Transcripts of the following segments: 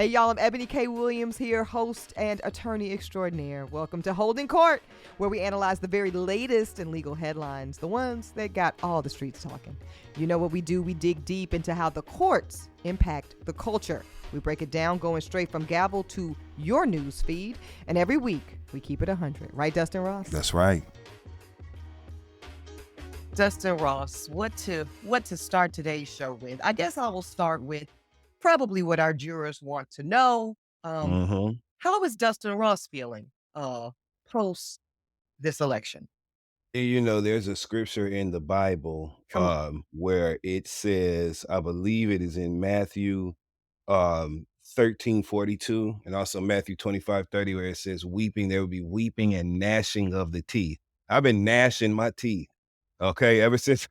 Hey y'all, I'm Eboni K. Williams here, host and attorney extraordinaire. Welcome to Holding Court, where we analyze the very latest in legal headlines, the ones that got all the streets talking. You know what we do? We dig deep into how the courts impact the culture. We break it down, going straight from gavel to your news feed, and every week we keep it 100. Right, Dustin Ross? That's right. Dustin Ross, what to start today's show with? I guess I will start with probably what our jurors want to know. How is Dustin Ross feeling post this election? You know, there's a scripture in the Bible where it says, I believe it is in Matthew 13:42 and also Matthew 25:30, where it says, weeping, there will be weeping and gnashing of the teeth. I've been gnashing my teeth. Okay, ever since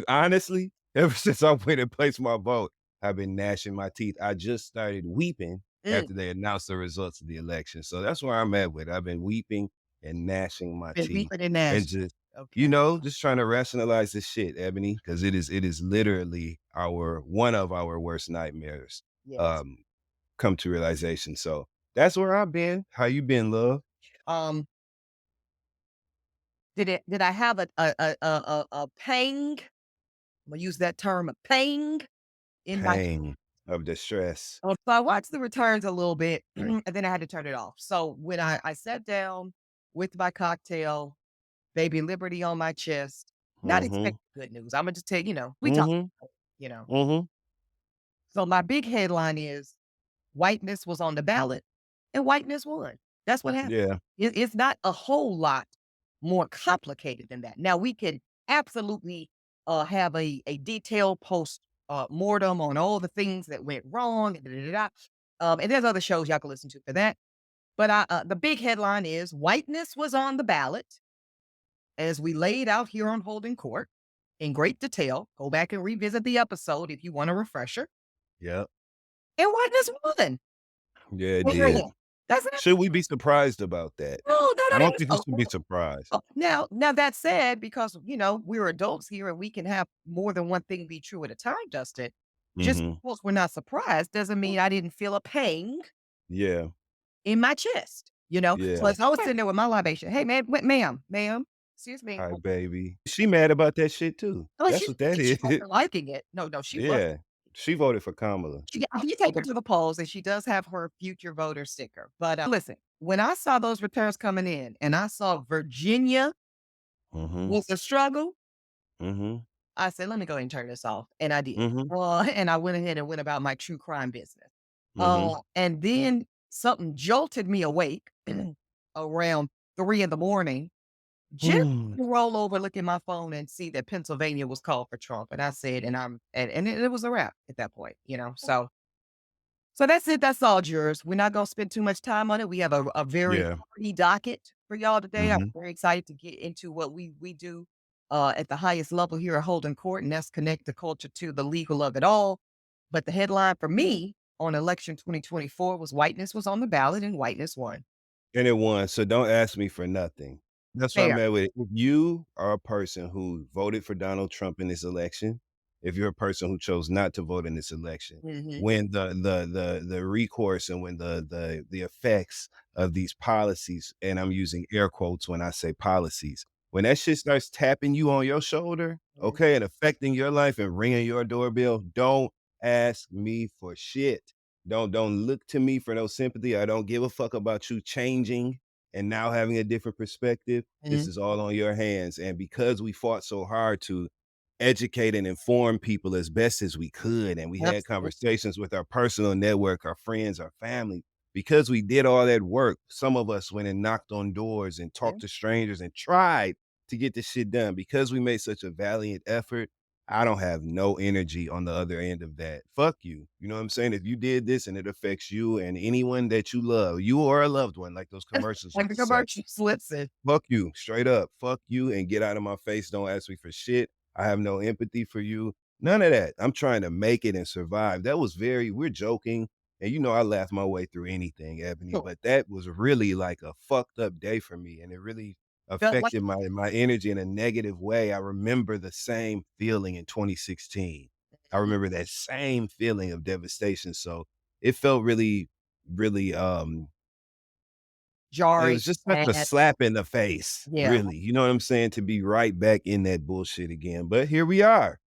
honestly, ever since I went and placed my vote, I've been gnashing my teeth. I just started weeping after they announced the results of the election. So that's where I'm at with it. I've been weeping and gnashing my teeth. Weeping and gnashing. And just, you know, just trying to rationalize this shit, Eboni, because it is literally one of our worst nightmares. Yes. Come to realization. So that's where I've been. How you been, love? Did I have a pang? I'm gonna use that term, a pang in Pain of distress. So I watched the returns a little bit and then I had to turn it off. So when I sat down with my cocktail, baby Liberty on my chest, not expecting good news. I'm gonna just tell you, we talk, So my big headline is whiteness was on the ballot and whiteness won. That's what happened. Yeah. It's not a whole lot more complicated than that. Now we can absolutely have a detailed post mortem on all the things that went wrong. And there's other shows y'all can listen to for that. But the big headline is whiteness was on the ballot, as we laid out here on Holding Court in great detail. Go back and revisit the episode if you want a refresher. Yep. And whiteness won. Yeah, it did. That's it. Should we be surprised about that? No, I don't think we should be surprised. Now that said, because we're adults here and we can have more than one thing be true at a time, Dustin. Just because we're not surprised doesn't mean I didn't feel a pang. Yeah. In my chest. Yeah. So as I was sitting there with my libation, hey man, ma'am, excuse me. Hi, baby. She mad about that shit too. That's what that is. She's liking it. No, she wasn't. Yeah. She voted for Kamala. You take her to the polls and she does have her future voter sticker. But listen, when I saw those returns coming in and I saw Virginia was a struggle, I said, let me go ahead and turn this off. And I did. And I went ahead and went about my true crime business. And then something jolted me awake around 3 a.m. Just to roll over, look at my phone and see that Pennsylvania was called for Trump. And I said, and it was a wrap at that point, So that's it. That's all, jurors. We're not going to spend too much time on it. We have a very pretty docket for y'all today. I'm very excited to get into what we do at the highest level here at Holding Court, and that's connect the culture to the legal of it all. But the headline for me on election 2024 was whiteness was on the ballot and whiteness won. And it won. So don't ask me for nothing. That's what I'm at with it. If you are a person who voted for Donald Trump in this election, if you're a person who chose not to vote in this election, when the recourse and when the effects of these policies, and I'm using air quotes when I say policies, when that shit starts tapping you on your shoulder, okay, and affecting your life and ringing your doorbell, don't ask me for shit. Don't look to me for no sympathy. I don't give a fuck about you changing and now having a different perspective. This is all on your hands. And because we fought so hard to educate and inform people as best as we could, and we had conversations with our personal network, our friends, our family, because we did all that work, some of us went and knocked on doors and talked to strangers and tried to get this shit done. Because we made such a valiant effort, I don't have no energy on the other end of that. Fuck you. You know what I'm saying? If you did this and it affects you and anyone that you love, you or a loved one, like those commercials. Like the commercial slips it. Fuck you, straight up. Fuck you and get out of my face. Don't ask me for shit. I have no empathy for you. None of that. I'm trying to make it and survive. That was we're joking. And I laugh my way through anything, Eboni, but that was really like a fucked up day for me. And it really affected my energy in a negative way. I remember the same feeling in 2016. I remember that same feeling of devastation. So it felt really, really, it Jarring, was just such a sad. slap in the face, Yeah. really. You know what I'm saying? To be right back in that bullshit again. But here we are,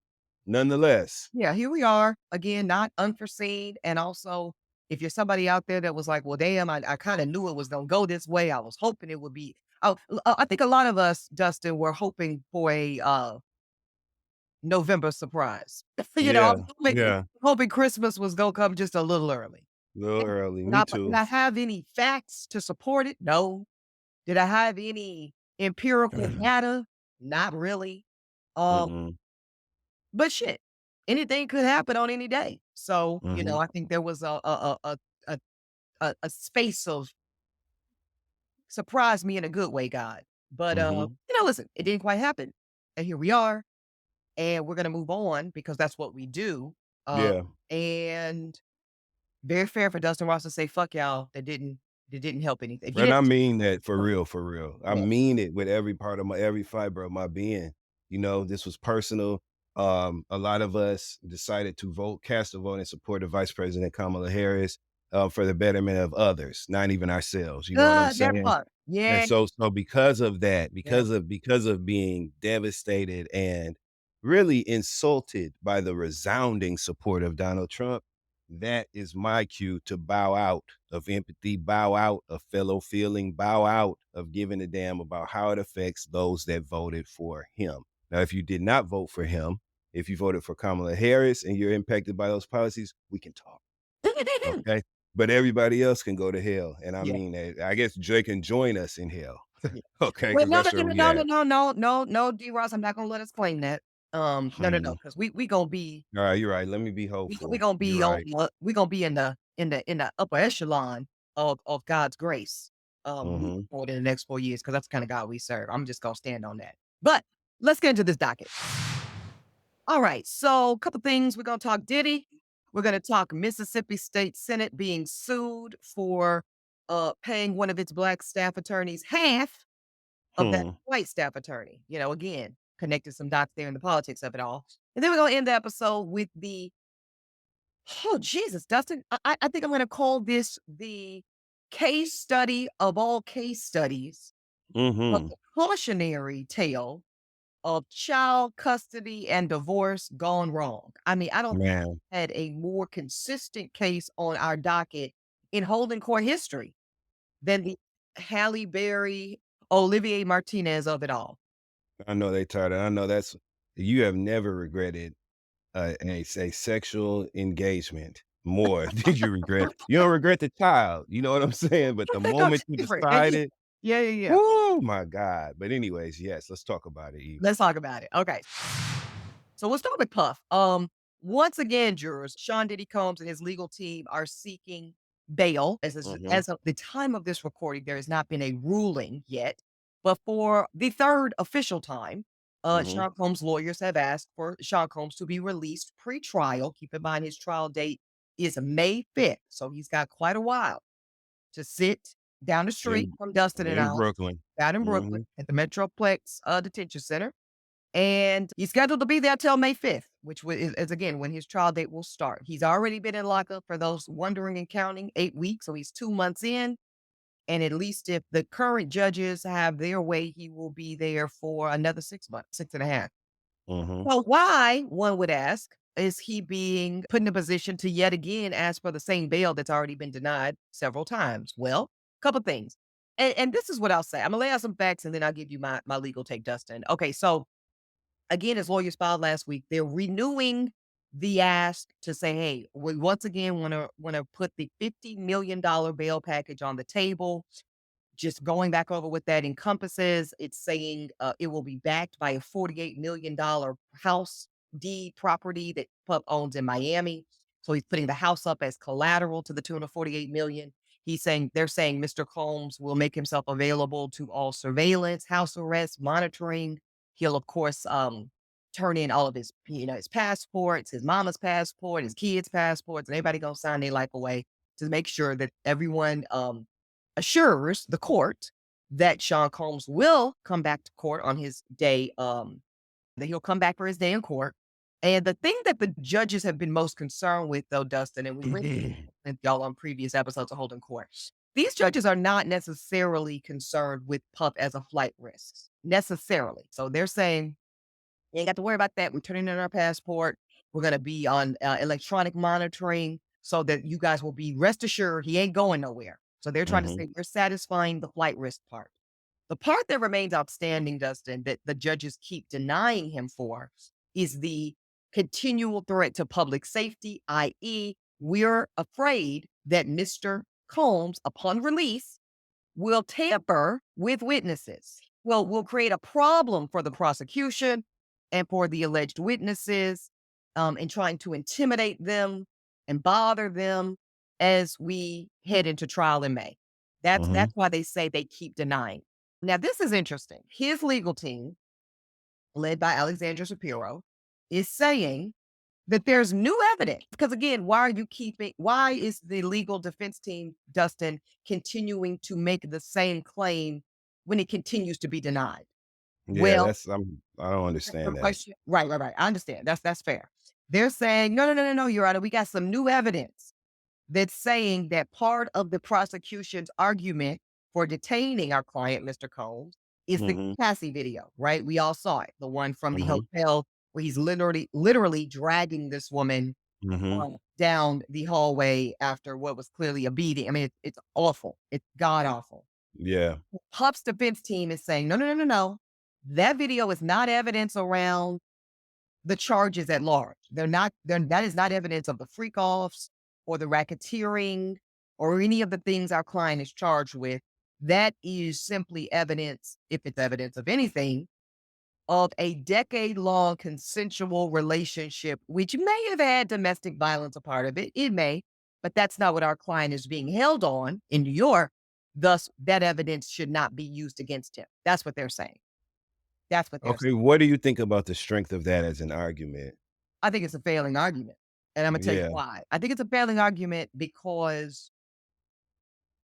nonetheless. Yeah, here we are again, not unforeseen. And also, if you're somebody out there that was like, well, damn, I kind of knew it was gonna go this way. I was hoping it would be. Oh, I think a lot of us, Dustin, were hoping for a November surprise. You know, I Yeah, was hoping, yeah. hoping Christmas was gonna come just a little early. A little early. Did Me I, did too. I have any facts to support it? No. Did I have any empirical data? Not really. Um, Mm-mm. but shit, anything could happen on any day. So, Mhm. I think there was a a space of surprise me in a good way, God. But Mhm. listen, it didn't quite happen. And here we are. And we're gonna move on because that's what we do. Uh Yeah. and very fair for Dustin Ross to say, fuck y'all, that didn't help anything. If you And I didn't mean that for real, for real. I yeah. mean it with every part of every fiber of my being. You know, this was personal. A lot of us decided to cast a vote in support of Vice President Kamala Harris for the betterment of others, not even ourselves. You know what I'm That saying? part. And Yeah. so because of that, Yeah. because of being devastated and really insulted by the resounding support of Donald Trump, that is my cue to bow out of empathy, bow out of fellow feeling, bow out of giving a damn about how it affects those that voted for him. Now, if you did not vote for him, if you voted for Kamala Harris and you're impacted by those policies, we can talk. Okay. But everybody else can go to hell. And I Yeah. mean that. I guess Jay can join us in hell. Yeah. Okay. Well, Because no, that's no, where no, we no, no, at. no, no, no, no, D Ross, I'm not gonna let us claim that. No, no, no, Hmm. because we gonna be All right. You're right. Let me be we hopeful. gonna You're be on right. we gonna be in the upper echelon of God's grace Hmm. for the next 4 years because that's the kind of God we serve. I'm just gonna stand on that. But let's get into this docket. All right, so a couple things. We're gonna talk Diddy. We're gonna talk Mississippi State Senate being sued for paying one of its black staff attorneys half of that Hmm. white staff attorney. Again, connected some dots there in the politics of it all. And then we're gonna end the episode with oh Jesus, Dustin. I think I'm gonna call this the case study of all case studies of Hmm. the cautionary tale of child custody and divorce gone wrong. I mean, I don't Man. had a more consistent case on our docket in holding court history than the Halle Berry, Olivier Martinez of it all. I know they tired. I know you have never regretted a sexual engagement more than you regret. You don't regret the child. You know what I'm saying? But the They go moment you different. Yeah, decided, yeah, yeah, yeah. oh my God. But anyways, yes, let's talk about it, Eve. Let's talk about it. Okay. So we'll start with Puff. Once again, jurors, Sean Diddy Combs and his legal team are seeking bail. Hmm. As of the time of this recording, there has not been a ruling yet. But for the third official time, Hmm. Sean Combs' lawyers have asked for Sean Combs to be released pre-trial. Keep in mind his trial date is May 5th. So he's got quite a while to sit down the street In from Dustin and I, Brooklyn. down in Hmm. Brooklyn at the Metroplex Detention Center. And he's scheduled to be there till May 5th, which is again when his trial date will start. He's already been in lockup for those wondering and counting 8 weeks. So he's 2 months in. And at least if the current judges have their way, he will be there for another 6 months, 6.5. Hmm. So why, one would ask, is he being put in a position to yet again ask for the same bail that's already been denied several times? Well, a couple things. And this is what I'll say. I'm gonna lay out some facts and then I'll give you my legal take, Dustin. Okay, so again, as lawyers filed last week, they're renewing the ask to say, hey, we once again want to put the $50 million bail package on the table. Just going back over what that encompasses, it's saying it will be backed by a $48 million house deed property that Pup owns in Miami. So he's putting the house up as collateral to the tune of $48 million. They're saying Mr. Combs will make himself available to all surveillance, house arrest, monitoring. He'll of course turn in all of his passports, his mama's passport, his kids' passports, and everybody gonna sign their life away to make sure that everyone assures the court that Sean Combs will come back to court on his day, that he'll come back for his day in court. And the thing that the judges have been most concerned with, though, Dustin, and we really with y'all on previous episodes of Holding Court, these judges are not necessarily concerned with Puff as a flight risk, necessarily. So they're saying, you ain't got to worry about that. We're turning in our passport. We're going to be on electronic monitoring so that you guys will be rest assured he ain't going nowhere. So they're trying to say we're satisfying the flight risk part. The part that remains outstanding, Dustin, that the judges keep denying him for is the continual threat to public safety, i.e., we're afraid that Mr. Combs, upon release, will tamper with witnesses. Well, will create a problem for the prosecution and for the alleged witnesses in trying to intimidate them and bother them as we head into trial in May. That's why they say they keep denying. Now, this is interesting. His legal team, led by Alexandra Shapiro, is saying that there's new evidence. Because again, why is the legal defense team, Dustin, continuing to make the same claim when it continues to be denied? Yeah, Well, I don't understand that. Right. I understand. That's fair. They're saying, no, Your Honor, we got some new evidence that's saying that part of the prosecution's argument for detaining our client, Mr. Combs, is the Cassie video, right? We all saw it, the one from the hotel where he's literally dragging this woman down the hallway after what was clearly a beating. I mean, it's awful. It's god awful. Yeah. Puff's defense team is saying, no. That video is not evidence around the charges at large. That is not evidence of the freak offs or the racketeering or any of the things our client is charged with. That is simply evidence, if it's evidence of anything, of a decade-long consensual relationship, which may have had domestic violence a part of it. It may, but that's not what our client is being held on in New York. Thus, that evidence should not be used against him. That's what they're saying. That's what they're saying. Okay, what do you think about the strength of that as an argument? I think it's a failing argument. And I'm going to tell you why. I think it's a failing argument because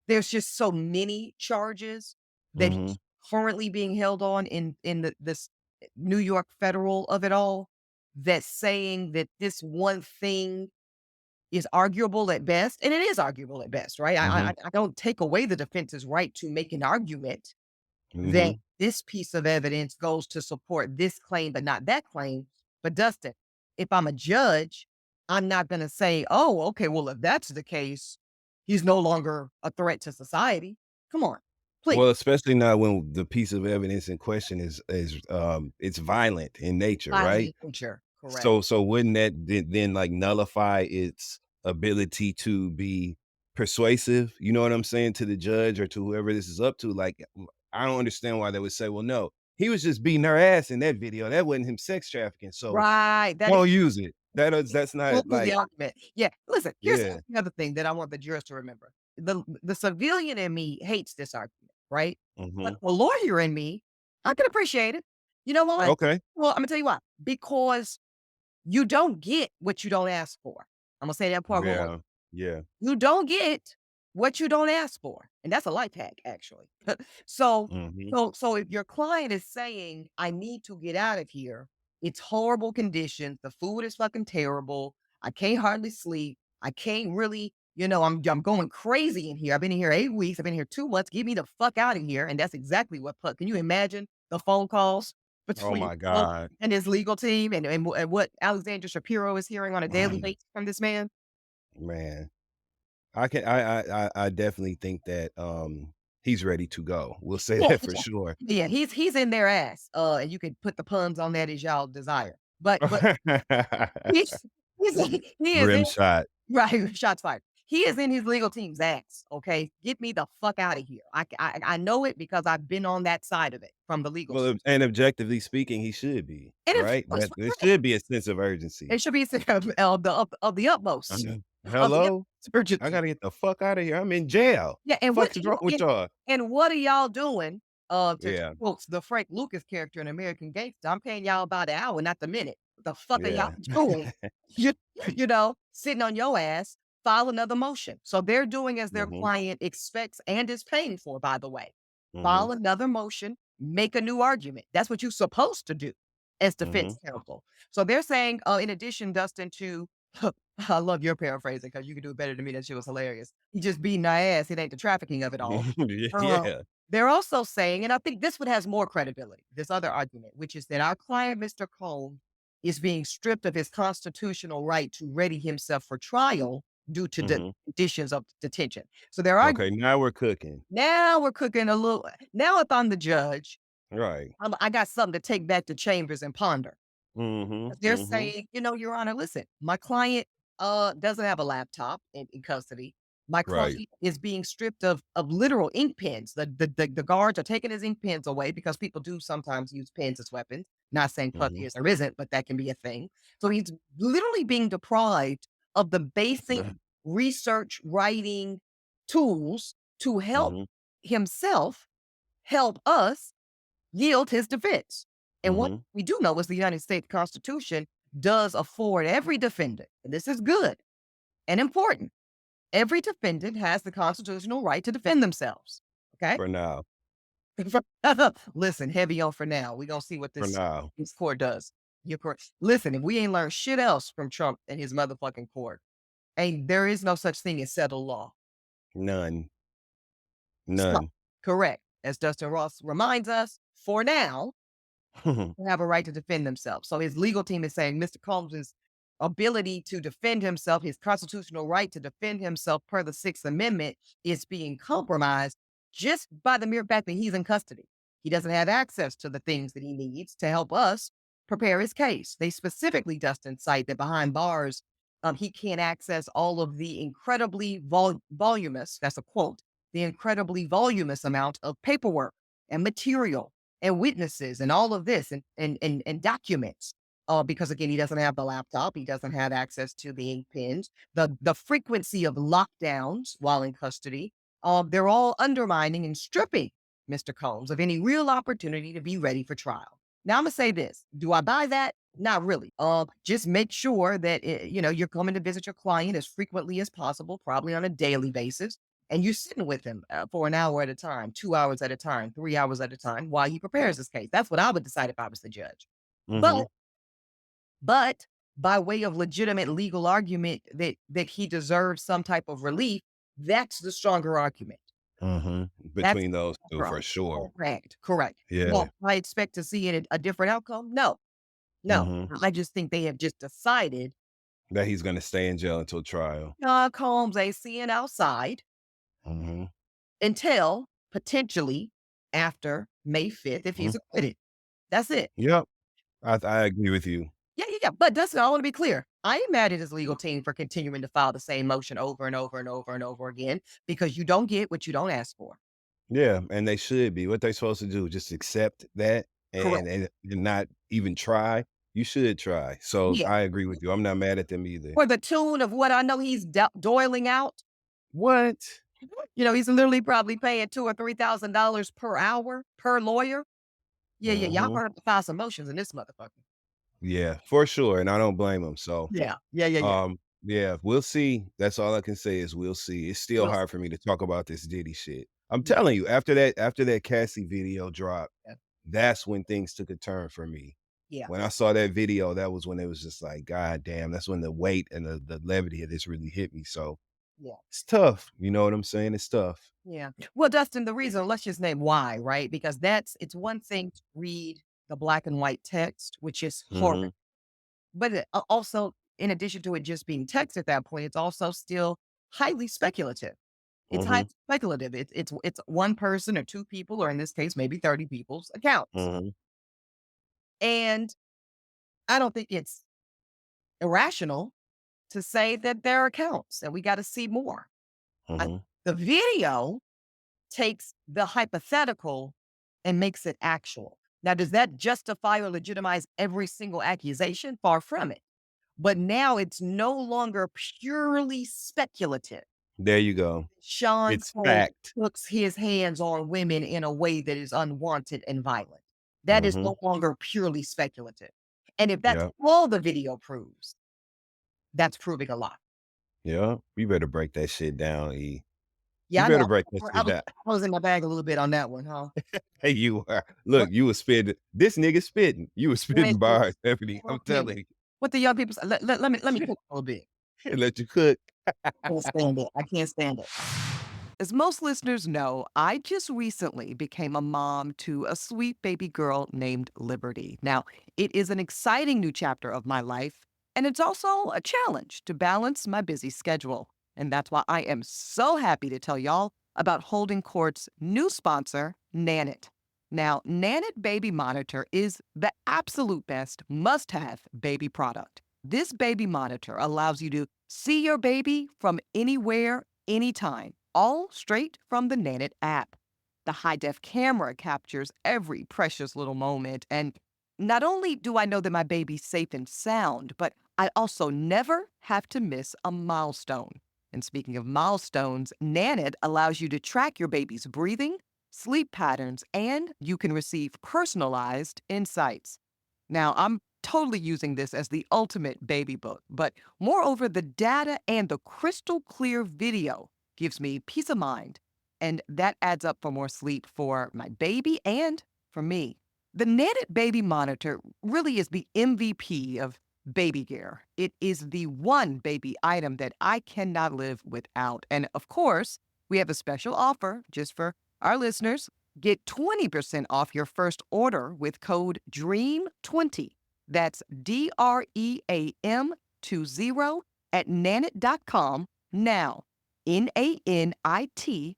there's just so many charges that he's currently being held on in this New York federal of it all, that's saying that this one thing is arguable at best. And it is arguable at best, right? I don't take away the defense's right to make an argument that this piece of evidence goes to support this claim, but not that claim. But Dustin, if I'm a judge, I'm not going to say, oh, okay, well, if that's the case, he's no longer a threat to society. Come on, please. Well, especially not when the piece of evidence in question is it's violent in nature, right? Nature, correct. So wouldn't that then like nullify its ability to be persuasive? You know what I'm saying, to the judge or to whoever this is up to? Like, I don't understand why they would say, well, no, he was just beating her ass in that video. That wasn't him sex trafficking. So right, don't use it. That's not like the argument. Yeah, listen, here's the other thing that I want the jurors to remember. The civilian in me hates this argument, right? But the lawyer in me, I can appreciate it. You know why? Okay. Well, I'm gonna tell you why. Because you don't get what you don't ask for. I'm gonna say that part more. Yeah. You don't get what you don't ask for. And that's a life hack, actually. So if your client is saying, I need to get out of here, it's horrible conditions, the food is fucking terrible, I can't hardly sleep, I can't really, I'm going crazy in here. I've been in here 8 weeks, I've been here 2 months, get me the fuck out of here. And that's exactly what can you imagine the phone calls between my God. and his legal team and what Alexandra Shapiro is hearing on a daily basis from this man? Man, I definitely think that he's ready to go. We'll say that for sure. Yeah, he's in their ass. And you can put the puns on that as y'all desire. But he is Rim shot. Right, shots fired. He is in his legal team's ass. Okay, get me the fuck out of here. I know it because I've been on that side of it from the legal. Well, and objectively speaking, he should be right. There should be a sense of urgency. It should be a sense of the utmost. Hello, I gotta get the fuck out of here. I'm in jail. Yeah, and what's wrong with y'all? And what are y'all doing? To quote the Frank Lucas character in American Gangster, I'm paying y'all by the hour, not the minute. What the fuck are y'all doing? Sitting on your ass, file another motion. So they're doing as their client expects and is paying for, by the way. File another motion, make a new argument. That's what you're supposed to do as defense counsel. So they're saying, in addition, Dustin, to I love your paraphrasing because you can do it better than me. That shit was hilarious. He just beating our ass. It ain't the trafficking of it all. Yeah. They're also saying, and I think this one has more credibility, this other argument, which is that our client, Mr. Combs, is being stripped of his constitutional right to ready himself for trial due to the conditions of detention. So there are Okay, now we're cooking. Now we're cooking a little. Now, if I'm the judge, Right. I got something to take back to chambers and ponder. They're saying, Your Honor, listen, my client doesn't have a laptop in custody. My client is being stripped of literal ink pens. The guards are taking his ink pens away because people do sometimes use pens as weapons. Not saying Puff is or isn't, but that can be a thing. So he's literally being deprived of the basic research writing tools to help himself help us yield his defense. And what we do know is the United States Constitution does afford every defendant, and this is good and important. Every defendant has the constitutional right to defend themselves. Okay. For now. Listen, heavy on for now. We're going to see what this court does. Your court. Listen, if we ain't learned shit else from Trump and his motherfucking court, there is no such thing as settled law. None. Correct. As Dustin Ross reminds us, for now, they have a right to defend themselves. So his legal team is saying Mr. Combs' ability to defend himself, his constitutional right to defend himself per the Sixth Amendment is being compromised just by the mere fact that he's in custody. He doesn't have access to the things that he needs to help us prepare his case. They specifically, Dustin, cite that behind bars, he can't access all of the incredibly voluminous, that's a quote, the incredibly voluminous amount of paperwork and material and witnesses and all of this and documents. Because again, he doesn't have the laptop. He doesn't have access to the ink pens. The frequency of lockdowns while in custody, they're all undermining and stripping Mr. Combs of any real opportunity to be ready for trial. Now, I'm going to say this. Do I buy that? Not really. Just make sure that, you're coming to visit your client as frequently as possible, probably on a daily basis. And you're sitting with him for an hour at a time, 2 hours at a time, 3 hours at a time while he prepares his case. That's what I would decide if I was the judge. But by way of legitimate legal argument that he deserves some type of relief, that's the stronger argument. Between those two, for sure. Correct. Yeah. Well, I expect to see a different outcome. No. I just think they have just decided that he's going to stay in jail until trial. Combs ain't seeing outside until potentially after May 5th if he's acquitted. That's it. Yep. I agree with you. Yeah. But Dustin, I want to be clear. I ain't mad at his legal team for continuing to file the same motion over and over and over and over again because you don't get what you don't ask for. Yeah, and they should be. What they're supposed to do, just accept that and not even try. You should try. So I agree with you. I'm not mad at them either. For the tune of what I know he's doiling out. What? He's literally probably paying $2,000 or $3,000 per hour per lawyer. Yeah. Y'all gonna have to file some motions in this motherfucker. Yeah, for sure. And I don't blame him. So yeah. Yeah, we'll see. That's all I can say is we'll see. It's still hard for me to talk about this Diddy shit. I'm telling you, after that Cassie video dropped, that's when things took a turn for me. Yeah. When I saw that video, that was when it was just like, God damn, that's when the weight and the levity of this really hit me. So it's tough. You know what I'm saying? It's tough. Yeah. Well, Dustin, the reason, let's just name why, right? Because it's one thing to read the black and white text, which is horrible. But it also, in addition to it just being text at that point, it's also still highly speculative. It's highly speculative. It's one person or two people, or in this case, maybe 30 people's accounts. And I don't think it's irrational to say that there are accounts and we got to see more. The video takes the hypothetical and makes it actual. Now, does that justify or legitimize every single accusation? Far from it. But now it's no longer purely speculative. There you go. Sean it's fact. puts his hands on women in a way that is unwanted and violent. That is no longer purely speculative. And if that's all the video proves, that's proving a lot. Yeah, we better break that shit down, E. Yeah, You I better know. break that I shit was, down. I was in my bag a little bit on that one, huh? Hey, you are. What, Look, you was spitting. This nigga spitting. You was spitting bars, Ebony. I'm telling you. what the young people say? Let me cook a little bit. Let you cook. I can't stand it. I can't stand it. As most listeners know, I just recently became a mom to a sweet baby girl named Liberty. Now, it is an exciting new chapter of my life, and it's also a challenge to balance my busy schedule. And that's why I am so happy to tell y'all about Holding Court's new sponsor, Nanit. Now, Nanit Baby Monitor is the absolute best must-have baby product. This baby monitor allows you to see your baby from anywhere, anytime, all straight from the Nanit app. The high-def camera captures every precious little moment, and not only do I know that my baby's safe and sound, but I also never have to miss a milestone. And speaking of milestones, Nanit allows you to track your baby's breathing, sleep patterns, and you can receive personalized insights. Now, I'm totally using this as the ultimate baby book, but moreover, the data and the crystal clear video gives me peace of mind, and that adds up for more sleep for my baby and for me. The Nanit Baby Monitor really is the MVP of baby gear. It is the one baby item that I cannot live without. And of course, we have a special offer just for our listeners. Get 20% off your first order with code DREAM20. That's DREAM20 at nanit.com now. NANIT.com.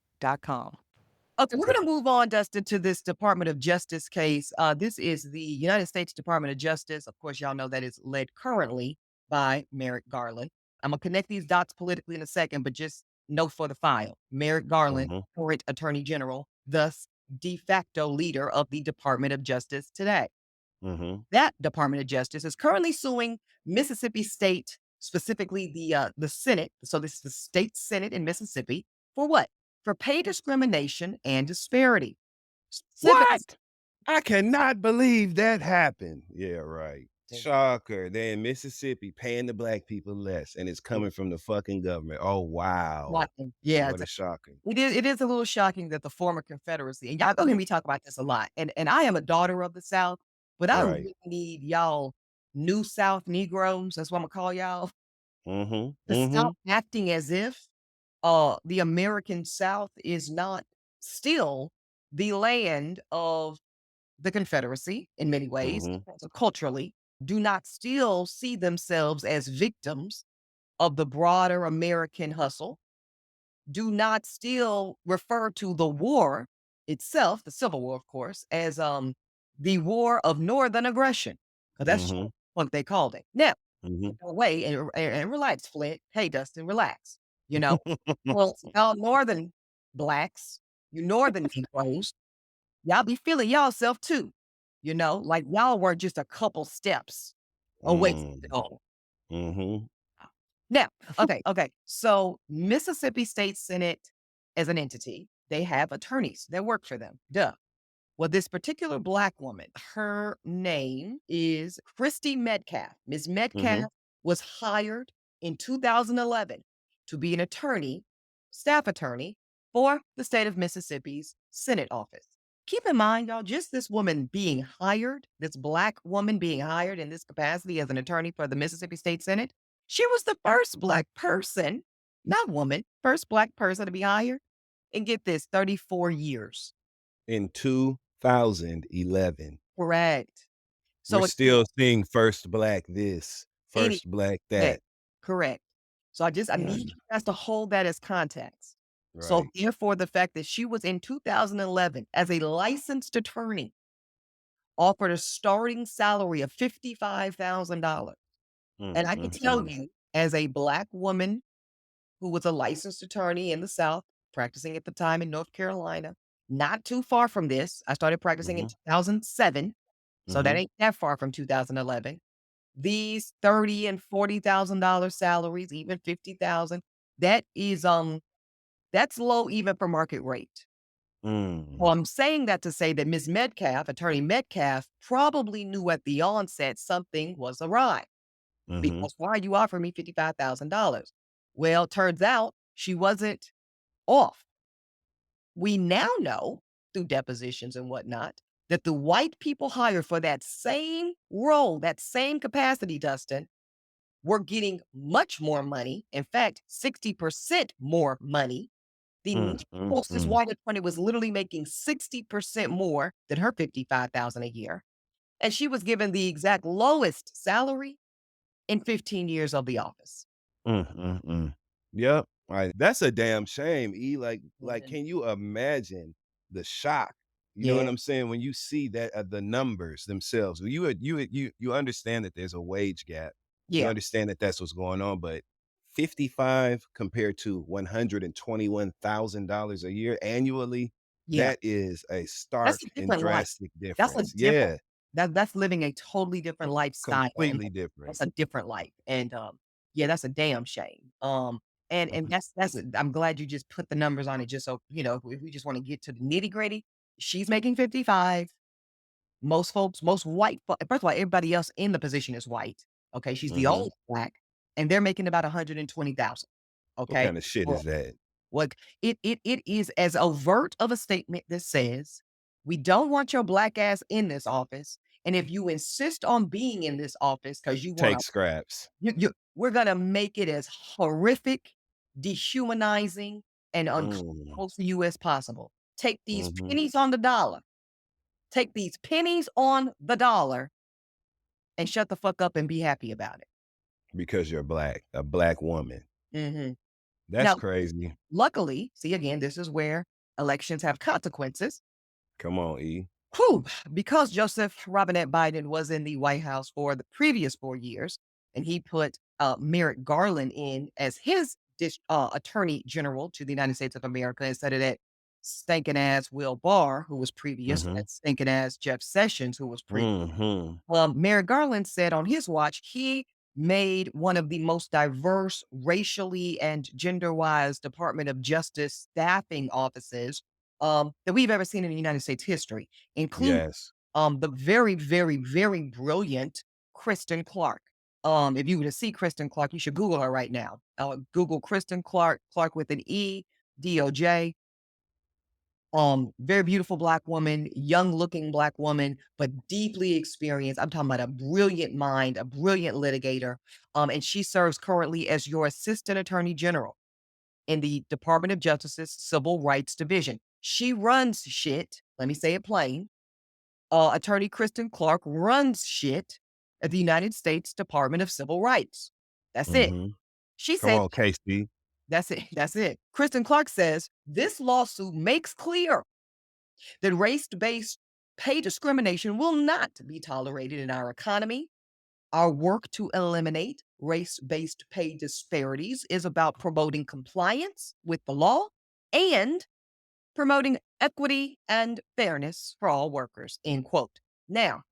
Okay, we're going to move on, Dustin, to this Department of Justice case. This is the United States Department of Justice. Of course, y'all know that is led currently by Merrick Garland. I'm going to connect these dots politically in a second, but just note for the file. Merrick Garland, current Attorney General, thus de facto leader of the Department of Justice today. That Department of Justice is currently suing Mississippi State, specifically the Senate. So this is the state Senate in Mississippi for what? For pay discrimination and disparity. What? I cannot believe that happened. Yeah, right. Shocker. They're in Mississippi paying the black people less, and it's coming from the fucking government. Oh, wow. Yeah. What a shocker. It is a little shocking that the former Confederacy, and y'all gonna hear me talk about this a lot, and I am a daughter of the South, but I really need y'all New South Negroes, that's what I'm gonna call y'all, to stop acting as if the American South is not still the land of the Confederacy in many ways, culturally, do not still see themselves as victims of the broader American hustle, do not still refer to the war itself, the Civil War, of course, as the war of Northern aggression. Because that's what they called it. Now, away and relax, Flint. Hey, Dustin, relax. You know, well, y'all Northern blacks, you Northern Negroes, y'all be feeling y'all self too. You know, like y'all were just a couple steps away from the goal. Now, okay. So Mississippi State Senate as an entity, they have attorneys that work for them. Duh. Well, this particular black woman, her name is Christy Metcalf. Ms. Metcalf was hired in 2011 to be an attorney, staff attorney for the state of Mississippi's Senate office. Keep in mind, y'all, just this woman being hired, this black woman being hired in this capacity as an attorney for the Mississippi State Senate, she was the first black person, not woman, first black person to be hired. And get this, 34 years. In 2011. Correct. So we're still seeing first black this, first black that. Correct. So I need you guys to hold that as context. Right. So therefore, the fact that she was in 2011 as a licensed attorney, offered a starting salary of $55,000. And I can tell you, as a black woman who was a licensed attorney in the South, practicing at the time in North Carolina, not too far from this. I started practicing in 2007. So that ain't that far from 2011. These $30,000 and $40,000 salaries, even $50,000, that is that's low even for market rate. Well, I'm saying that to say that Ms. Metcalf, Attorney Metcalf, probably knew at the onset something was awry. Because why are you offering me $55,000? Well, turns out she wasn't off. We now know through depositions and whatnot that the white people hired for that same role, that same capacity, Dustin, were getting much more money. In fact, 60% more money. The closest white attorney was literally making 60% more than her $55,000 a year. And she was given the exact lowest salary in 15 years of the office. Yep. That's a damn shame, E. Like, can you imagine the shock? You know what I'm saying? When you see that the numbers themselves, you understand that there's a wage gap. You understand that that's what's going on, but 55 compared to $121,000 a year annually, that is a stark That's a and different life. drastic That's a difference. different Yeah, that's living a totally different lifestyle, and completely different. that's a different life, and, yeah, that's a damn shame, and that's I'm glad you just put the numbers on it just so, if we just wanna get to the nitty-gritty, she's making 55. Most folks, most white fo first of all, everybody else in the position is white, okay? She's the only black, and they're making about 120,000, What okay? kind of shit is that? What it is as overt of a statement that says, "We don't want your black ass in this office, and if you insist on being in this office because you wanna Take scraps. we're gonna make it as horrific, dehumanizing, and Mm, uncomfortable for you as possible. Take these mhm. pennies on the dollar. Take these pennies on the dollar and shut the fuck up and be happy about it." Because you're black, a black woman. Mhm. That's Now, crazy. luckily, see, again, this is where elections have consequences. Come on, E. Whew, because Joseph Robinette Biden was in the White House for the previous 4 years, and he put Merrick Garland in as his attorney general to the United States of America instead of that stinking ass Will Barr, who was previous, and Mhm. that stinking ass Jeff Sessions, who was previous. Mhm. Merrick Garland said on his watch, he made one of the most diverse racially and gender-wise Department of Justice staffing offices that we've ever seen in the United States history, including Yes. the very, very, very brilliant Kristen Clark. If you were to see Kristen Clark, you should Google her right now. Google Kristen Clark, Clark with an E, DOJ. Very beautiful black woman, young looking black woman, but deeply experienced. I'm talking about a brilliant mind, a brilliant litigator. And she serves currently as your assistant attorney general in the Department of Justice's Civil Rights Division. She runs shit. Let me say it plain. Attorney Kristen Clark runs shit at the United States Department of Civil Rights. That's it. Mhm. She Come said, on, KC. that's it. That's it. Kristen Clark says this lawsuit makes clear that race-based pay discrimination will not be tolerated in our economy. Our work to eliminate race-based pay disparities is about promoting compliance with the law and promoting equity and fairness for all workers, end quote. Now,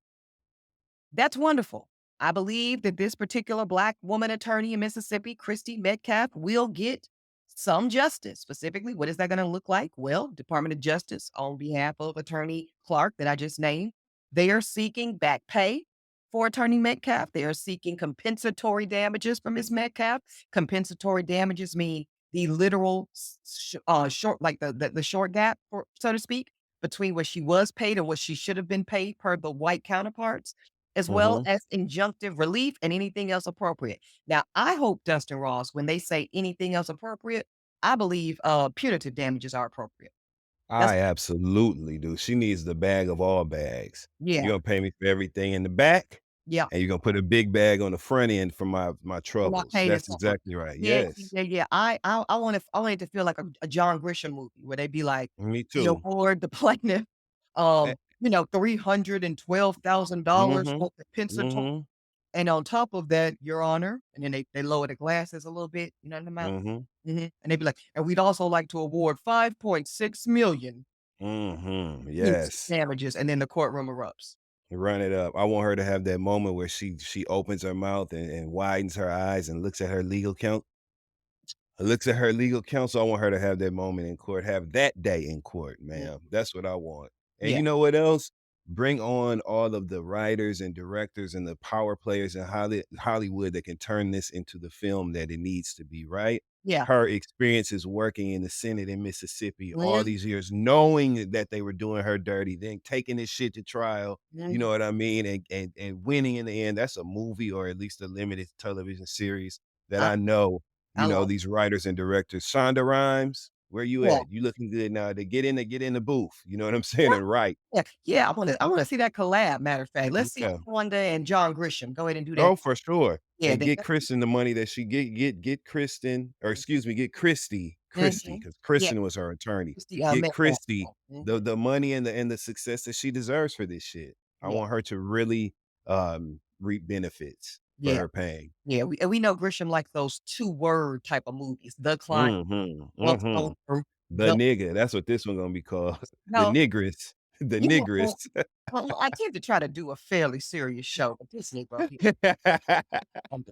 that's wonderful. I believe that this particular black woman attorney in Mississippi, Christy Metcalf, will get some justice. Specifically, what is that going to look like? Well, Department of Justice, on behalf of Attorney Clark that I just named, they are seeking back pay for Attorney Metcalf. They are seeking compensatory damages from Ms. Metcalf. Compensatory damages mean the literal short, like the short gap, so to speak, between what she was paid and what she should have been paid per the white counterparts, as well Mhm. as injunctive relief and anything else appropriate. Now, I hope, Dustin Ross, when they say anything else appropriate, I believe punitive damages are appropriate. That's I absolutely do. She needs the bag of all bags. yeah, You're gonna pay me for everything in the back, yeah. and you're gonna put a big bag on the front end for my For my troubles. pain and That's suffering. exactly right. Yeah, Yes. yeah, yeah. I want it to feel like a John Grisham movie where they be like, Me we too. award the plaintiff, Eh, $312,000 mhm. for compensatory. Mhm. And on top of that, Your Honor, and then they lower the glasses a little bit, you know what I'm about? Mhm. And they'd be like, and we'd also like to award 5.6 million Mhm. in Yes. damages, and then the courtroom erupts. Run it up. I want her to have that moment where she opens her mouth and widens her eyes and looks at her legal counsel. I want her to have that moment in court, have that day in court, Mm, ma'am. That's what I want. And yeah. you know what else? bring on all of the writers and directors and the power players in Hollywood that can turn this into the film that it needs to be, right? Yeah. Her experiences working in the Senate in Mississippi all these years, knowing that they were doing her dirty, then taking this shit to trial, you know what I mean? And winning in the end. That's a movie or at least a limited television series that I, I know, I love these writers and directors. Shonda Rhimes, where you yeah. at? You looking good now to get in the booth. You know what I'm saying? And write. Yeah, yeah, I wanna see that collab, matter of fact. Let's see Yeah. Wanda and John Grisham. Go ahead and do that. Oh, for sure. Yeah, And they get Kristen the money that she get Kristen, or excuse me, get Christy, mhm. because Yeah, Kristen was her attorney. it's the, Get McCraw. Christy Mhm. the money and the success that she deserves for this shit. I Yeah, want her to really reap benefits for yeah, her pain. yeah, we know Grisham likes those two-word type of movies. The Klein, Mhm. Once Mhm. Over, The the nigga, that's what this one gonna be called. The no, nigress. The yeah, well nigress. well, I tend to try to do a fairly serious show, but this Negro here, um,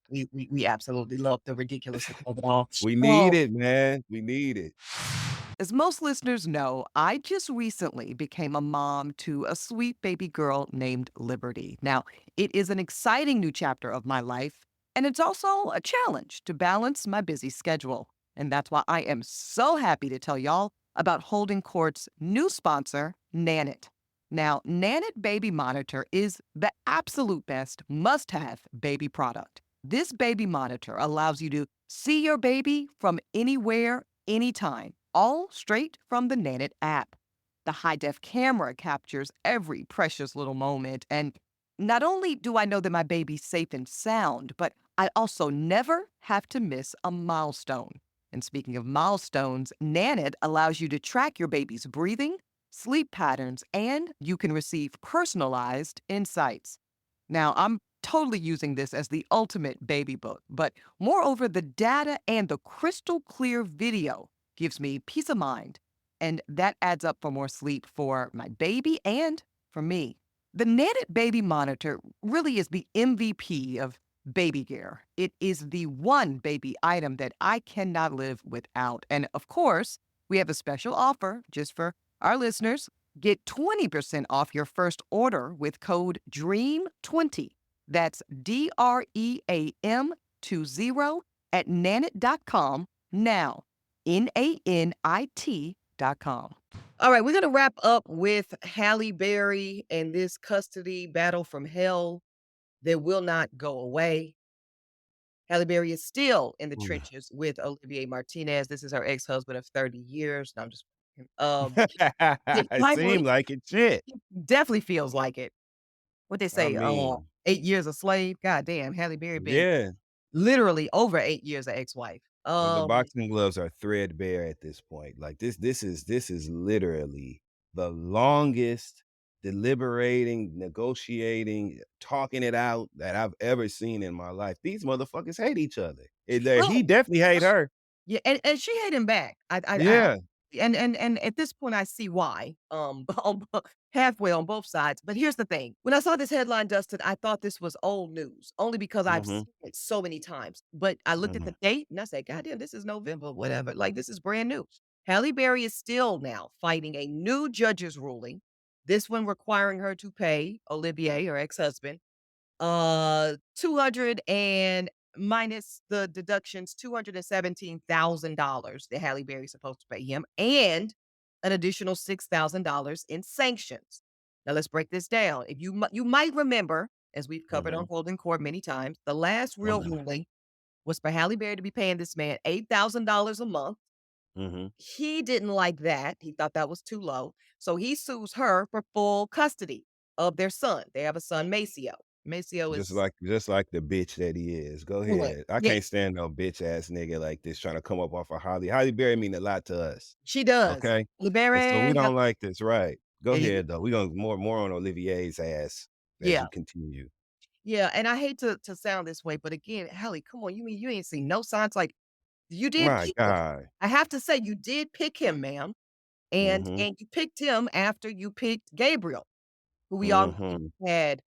we absolutely love the ridiculousness of it all. We need Oh. it, man. We need it. As most listeners know, I just recently became a mom to a sweet baby girl named Liberty. Now, it is an exciting new chapter of my life, and it's also a challenge to balance my busy schedule. And that's why I am so happy to tell y'all about Holding Court's new sponsor, Nanit. Now, Nanit Baby Monitor is the absolute best must have baby product. This baby monitor allows you to see your baby from anywhere, anytime, all straight from the Nanit app. The high def camera captures every precious little moment. And not only do I know that my baby's safe and sound, but I also never have to miss a milestone. And speaking of milestones, Nanit allows you to track your baby's breathing, sleep patterns, and you can receive personalized insights. Now, I'm totally using this as the ultimate baby book, but moreover, the data and the crystal clear video gives me peace of mind, and that adds up for more sleep for my baby and for me. The Nanit Baby Monitor really is the MVP of baby gear. It is the one baby item that I cannot live without. And of course, we have a special offer just for our listeners. Get 20% off your first order with code DREAM20. That's DREAM20 at nanit.com now. NANIT.com. All right, we're going to wrap up with Halle Berry and this custody battle from hell that will not go away. Halle Berry is still in the trenches with Olivier Martinez. This is her ex-husband of 30 years. No, I'm just It seemed like it, shit. definitely feels like it. What they I say, mean, 8 years a slave. God damn, Halle Berry been yeah. literally over 8 years a ex-wife. Well, the boxing gloves are threadbare at this point. Like this is literally the longest deliberating, negotiating, talking it out that I've ever seen in my life. These motherfuckers hate each other. Well, He definitely hate her. yeah, and she hate him back. I Yeah. and at this point, I see why. Halfway on both sides. But here's the thing: when I saw this headline, Dustin, I thought this was old news, only because I've Mhm. seen it so many times. But I looked at Mhm. the date and I said, "God damn, this is November, whatever. Like this is brand new." Halle Berry is still now fighting a new judge's ruling. This one requiring her to pay Olivier, her ex-husband, 200 and minus the deductions, $217,000 that Halle Berry's supposed to pay him, and an additional $6,000 in sanctions. Now let's break this down. If you might remember, as we've covered on Mhm. Holding Court many times, the last real Mhm. ruling was for Halle Berry to be paying this man $8,000 a month. Mhm. He didn't like that. He thought that was too low. So he sues her for full custody of their son. They have a son, Maceo. Maceo is Just like the bitch that he is. Go fluent. ahead. I Yeah, can't stand no bitch ass nigga like this trying to come up off of Holly. Holly Berry mean a lot to us. she does. Okay? And so we Liberia, don't like this, right? Go yeah, ahead though. We gonna more on Olivier's ass as yeah, you continue. yeah, and I hate to sound this way, but again, Halle, come on, you mean you ain't seen no signs like you did My pick him. God. I have to say you did pick him, ma'am, and Mhm. and you picked him after you picked Gabriel, who we all knew Mhm. had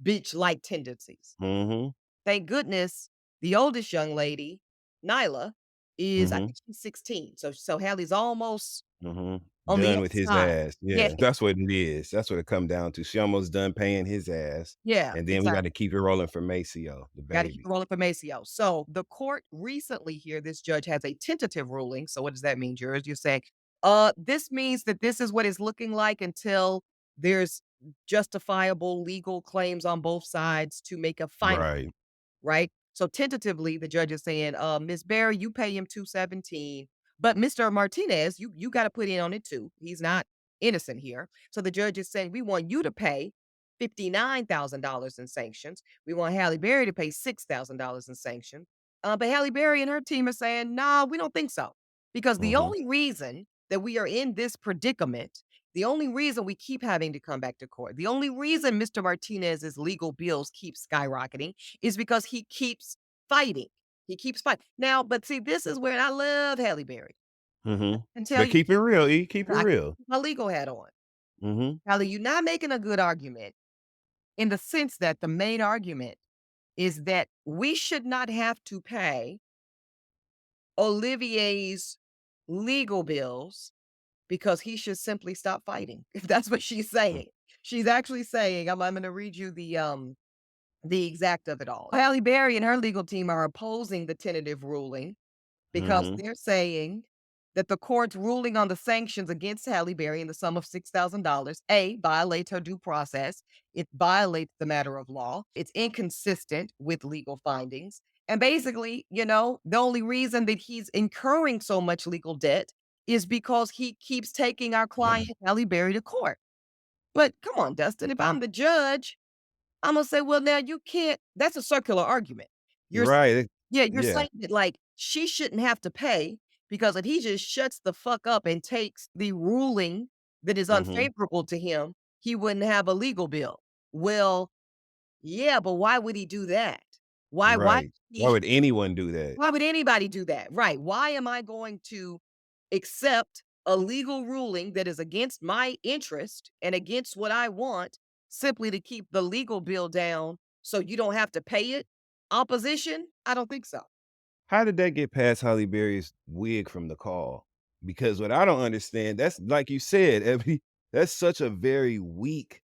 bitch-like tendencies. Mhm. Thank goodness the oldest young lady, Nyla, is I Mhm. think she's 16. So Hallie's almost Mhm. on the Done other with his side. ass. Yeah, Yeah, that's what it is. That's what it come down to. She almost done paying his ass, yeah, and then we exactly. gotta keep it rolling for Maceo, the Gotta keep baby. it rolling for Maceo. So the court recently here, this judge has a tentative ruling. So what does that mean, jurors? You're saying, this means that this is what it's looking like until there's justifiable legal claims on both sides to make a final, Right. right? So tentatively, the judge is saying, Ms. Berry, you pay him 217, but Mr. Martinez, you got to put in on it too. He's not innocent here. So the judge is saying, we want you to pay $59,000 in sanctions. We want Halle Berry to pay $6,000 in sanctions. But Halle Berry and her team are saying, nah, we don't think so. Because the Mhm. only reason that we are in this predicament, the only reason we keep having to come back to court, the only reason Mr. Martinez's legal bills keep skyrocketing is because he keeps fighting. He keeps fighting. Now, but see, this is where I love Halle Berry. Mhm. And tell But you, keep it real, E, keep it I can real. put my legal hat on. Mhm. Halle, you're not making a good argument in the sense that the main argument is that we should not have to pay Olivier's legal bills because he should simply stop fighting. If that's what she's Mm. saying. She's actually saying, I'm gonna read you the exact of it all. Halle Berry and her legal team are opposing the tentative ruling because Mhm. they're saying that the court's ruling on the sanctions against Halle Berry in the sum of $6,000, A, violates her due process. It violates the matter of law. It's inconsistent with legal findings. And basically, the only reason that he's incurring so much legal debt is because he keeps taking our client, Halle Berry, to court. But come on, Dustin, if I'm the judge, I'm gonna say, well, now you can't. That's a circular argument. You're Right. yeah, you're Yeah. saying that, like, she shouldn't have to pay because if he just shuts the fuck up and takes the ruling that is Mhm. unfavorable to him, he wouldn't have a legal bill. Well, yeah, but why would he do that? Why Right. Why he would anyone do that? why would anybody do that? Right. Why am I going to accept a legal ruling that is against my interest and against what I want simply to keep the legal bill down so you don't have to pay it? Opposition? I don't think so. How did that get past Halle Berry's wig from the call? Because what I don't understand, that's like you said, that's such a very weak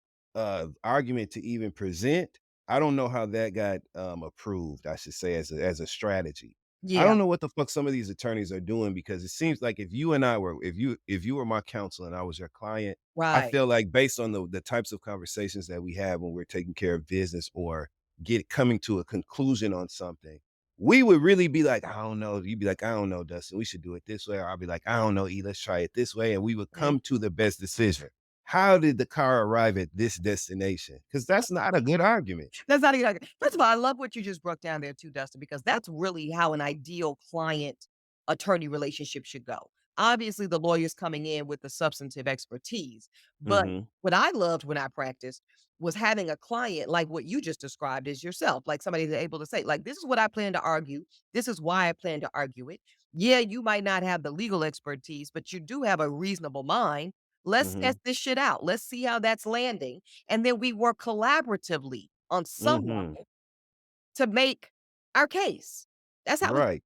argument to even present. I don't know how that got approved, I should say, as a strategy. I Yeah. don't know what the fuck some of these attorneys are doing because it seems like if you and I were if you were my counsel and I was your client, I Right. feel like based on the types of conversations that we have when we're taking care of business or get coming to a conclusion on something, we would really be like, I don't know. You'd be like, I don't know, Dustin. We should do it this way. Or I'll be like, I don't know, E. Let's try it this way. And we would Mhm. come to the best decision. How did the car arrive at this destination? Because that's not a good argument. That's not even first of all, I love what you just broke down there too, Dustin, because that's really how an ideal client attorney relationship should go. Obviously, the lawyer's coming in with the substantive expertise, but Mhm. what I loved when I practiced was having a client like what you just described as yourself, like somebody that's able to say, like, this is what I plan to argue. This is why I plan to argue it. Yeah, you might not have the legal expertise, but you do have a reasonable mind. Let's test Mhm. this shit out. Let's see how that's landing and then we work collaboratively on some Mhm. level to make our case. That's how we Right.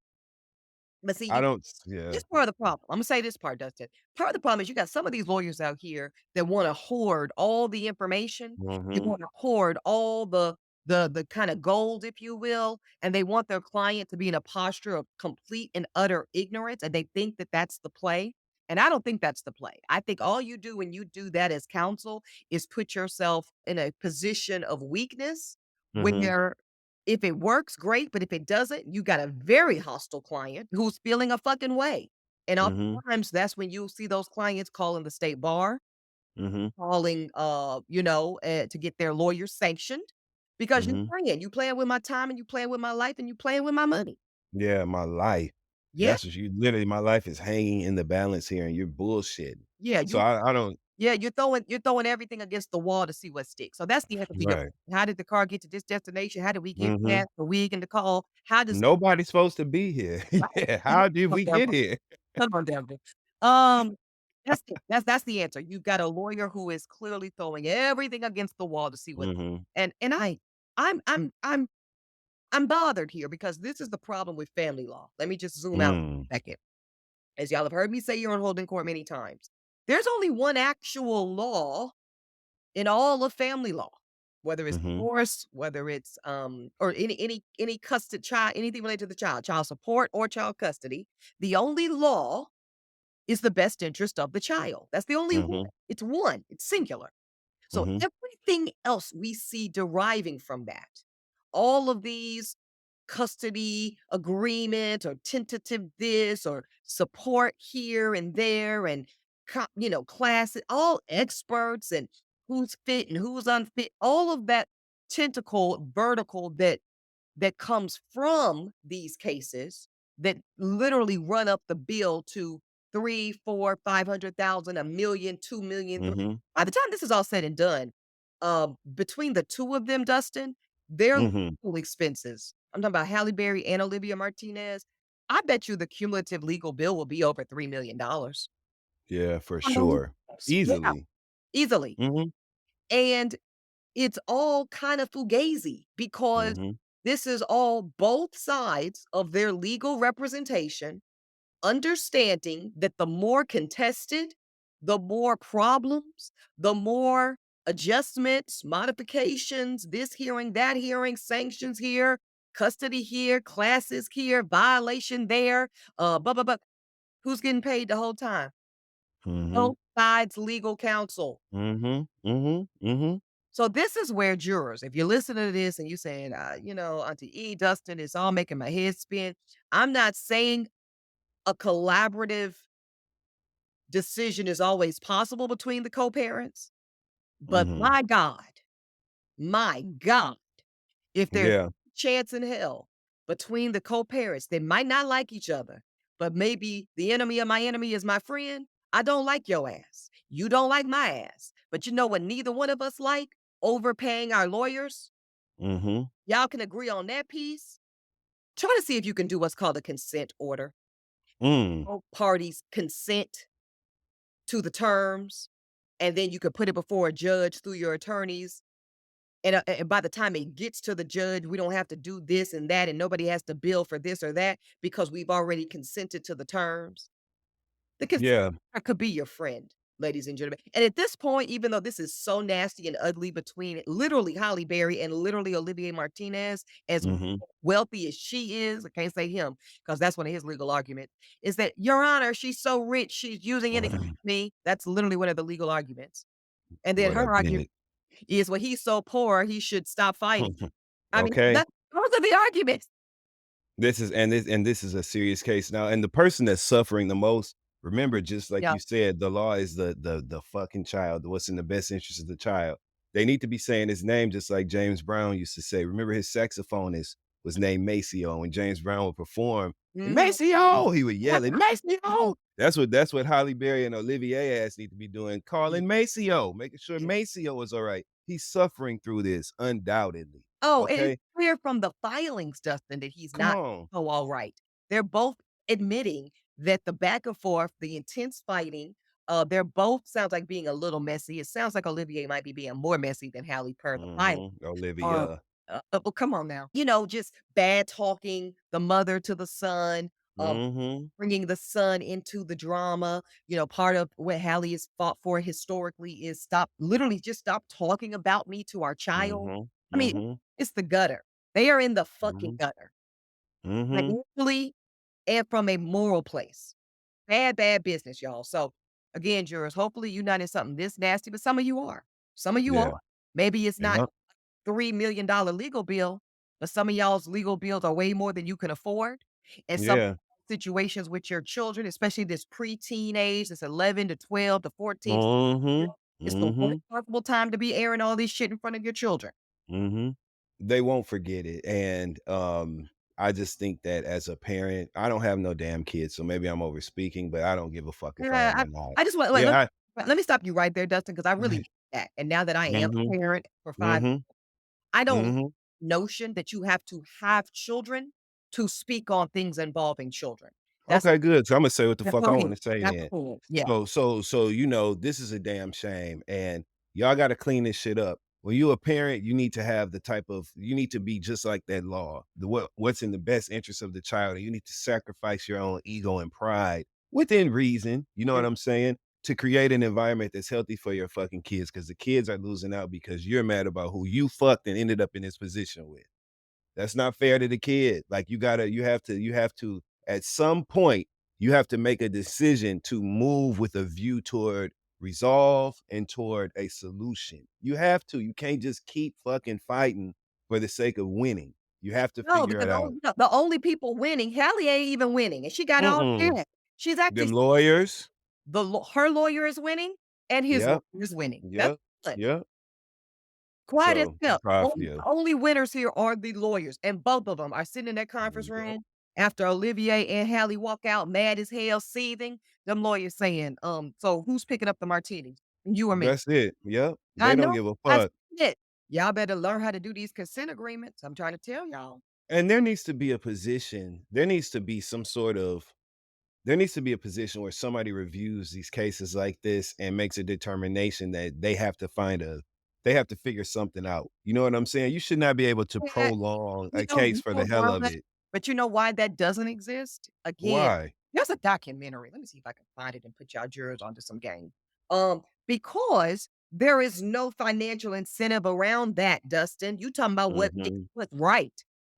but see, I don't yeah. here's part of the problem. Imma say this part, Dustin. Part of the problem is you got some of these lawyers out here that wanna hoard all the information. They Mhm. wanna hoard all the kinda gold, if you will, and they want their client to be in a posture of complete and utter ignorance, and they think that that's the play, and I don't think that's the play. I think all you do when you do that as counsel is put yourself in a position of weakness Mhm. where if it works, great, but if it doesn't, you got a very hostile client who's feeling a fucking way. And Mhm. oftentimes that's when you'll see those clients calling the state bar, Mhm. calling to get their lawyers sanctioned because Mhm. you playing with my time and you playing with my life and you playing with my money. Yeah, my life. Yeah. That's what you literally my life is hanging in the balance here and you're bullshitting. Yeah, So you I don't yeah, you're throwing everything against the wall to see what sticks. So that's the answer to your right. question. How did the car get to this destination? How did we get Mhm. past the wig and the call? How does Nobody's supposed to be here. Yeah, how did we get here? Come on down there. Um, that's it. That's the answer. You've got a lawyer who is clearly throwing everything against the wall to see what Mhm. and I'm I'm I'm I'm bothered here because this is the problem with family law. Let me just zoom out Mm. a second. As y'all have heard me say here on Holding Court many times, There's only one actual law in all of family law, whether it's divorce, whether it's or any custody child, anything related to the child support or child custody. The only law is the best interest of the child. That's the only one. It's one. It's singular. So everything else we see deriving from that, all of these custody agreement or tentative this or support here and there and classes, all experts and who's fit and who's unfit, all of that tentacle vertical that comes from these cases that literally run up the bill to 3, 4, 500,000, a million, 2 million. By the time this is all said and done, between the two of them, Dustin, their legal expenses. I'm talking about Halle Berry and Olivia Martinez. I bet you the cumulative legal bill will be over $3 million. Yeah, for sure. Yeah, Easily. easily. And it's all kind of fugazi because this is all both sides of their legal representation, understanding that the more contested, the more problems, the more adjustments, modifications, this hearing, that hearing, sanctions here, custody here, classes here, violation there, blah. Who's getting paid the whole time? Both sides legal counsel. So this is where jurors, if you're listening to this and you're saying, Auntie E, Dustin, it's all making my head spin. I'm not saying a collaborative decision is always possible between the co-parents, but my God, if there's Yeah. chance in hell between the co-parents, they might not like each other, but maybe the enemy of my enemy is my friend. I don't like your ass. You don't like my ass. But you know what neither one of us like? Overpaying our lawyers. Y'all can agree on that piece. Try to see if you can do what's called a consent order. Both parties consent to the terms, and then you could put it before a judge through your attorneys. And by the time it gets to the judge, we don't have to do this and that, and nobody has to bill for this or that because we've already consented to the terms. The consent could be your friend, ladies and gentlemen. And at this point, even though this is so nasty and ugly between literally Halle Berry and literally Olivier Martinez, as wealthy as she is, I can't say him because that's one of his legal arguments, is that, Your Honor, she's so rich, she's using it against me. That's literally one of the legal arguments. And then her argument is, well, he's so poor, he should stop fighting. I mean, those are the arguments. This is a serious case now. And the person that's suffering the most, remember, just like you said, the law is the fucking child, what's in the best interest of the child. They need to be saying his name just like James Brown used to say. Remember, his saxophonist was named Maceo. When James Brown would perform, Maceo, he would yell it, Maceo. That's what Halle Berry and Olivier ass need to be doing, calling Maceo, making sure Maceo is all right. He's suffering through this, undoubtedly. Oh, and it's clear from the filings, Dustin, that he's not all right. They're both admitting that the back and forth, the intense fighting, they're both sounds like being a little messy. It sounds like Olivier might be being more messy than Halle per the filing. Olivia. Well, come on now. Just bad talking the mother to the son, bringing the son into the drama. Part of what Halle has fought for historically is just stop talking about me to our child. I mean, it's the gutter. They are in the fucking gutter. Financially and from a moral place. Bad business, y'all. So again, jurors, hopefully you're not in something this nasty, but some of you are. Some of you are. Maybe it's not $3 million legal bill, but some of y'all's legal bills are way more than you can afford. And some situations with your children, especially this preteen age, it's 11 to 12 to 14. It's the worst possible time to be airing all this shit in front of your children. They won't forget it. And I just think that as a parent, I don't have no damn kids, so maybe I'm over speaking, but I don't give a fuck if I am or not. I just want let me stop you right there, Dustin, because I really get that. And now that I am a parent for 5 years, I don't notion that you have to have children to speak on things involving children. Okay, good. So I'm gonna say what the fuck I want to say That's then. cool. Yeah. So this is a damn shame, and y'all got to clean this shit up. When you're a parent, you need to have you need to be just like that law. What's in the best interest of the child, and you need to sacrifice your own ego and pride within reason. You know what I'm saying? to create an environment that's healthy for your fucking kids, because the kids are losing out because you're mad about who you fucked and ended up in this position with. That's not fair to the kid. Like you have to, at some point, you have to make a decision to move with a view toward resolve and toward a solution. You have to. You can't just keep fucking fighting for the sake of winning. You have to No, figure because it out. the only people winning, Halle ain't even winning, and she got all Mm-mm. that. She's actually Them lawyers. her lawyer is winning, and his lawyer Yep. is winning. That's Yep. it. Yep. Quiet as So I'm hell. proud for Only, you. only winners here are the lawyers, and both of them are sitting in that conference Yep. room after Olivier and Halle walk out mad as hell, seething. Them lawyers saying, so who's picking up the martinis? You or me? That's it. Yep. I They don't know. give a That's fuck. it. Y'all better learn how to do these consent agreements. I'm trying to tell y'all. And there needs to be a position. There needs to be some sort of there needs to be a position where somebody reviews these cases like this and makes a determination that they have to figure something out. You know what I'm saying? You should not be able to Yeah, prolong a you case for the hell of know, it. but you know why that doesn't exist? Again, Why? there's a documentary. Let me see if I can find it and put y'all jurors onto some game. Because there is no financial incentive around that, Dustin. You talking about Mhm. what's right.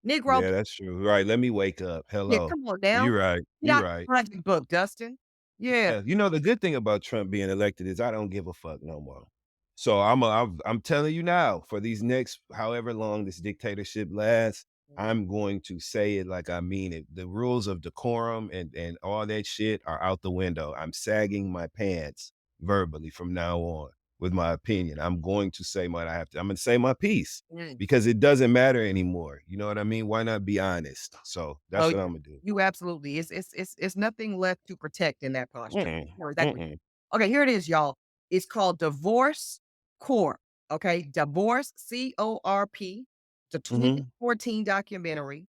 Negro, Yeah, that's true. Right. Let me wake up. yeah, Hello. come on now. You're right. Get You're out right. the project book, Dustin. Yeah. Yeah, you know, the good thing about Trump being elected is I don't give a fuck no more. So I'm telling you now, for these next however long this dictatorship lasts, I'm going to say it like I mean it. The rules of decorum and all that shit are out the window. I'm sagging my pants verbally from now on with my opinion. I'm going to say what I have to. I'm going to say my piece Mm. because it doesn't matter anymore. You know what I mean? Why not be honest? So that's Oh, what I'm gonna do. you absolutely. It's nothing left to protect in that posture. Mm-mm, Or exactly. mm-mm, Okay, here it is, y'all. It's called Divorce Corp. Okay, Divorce CORP. It's a mm-hmm, 2014 documentary.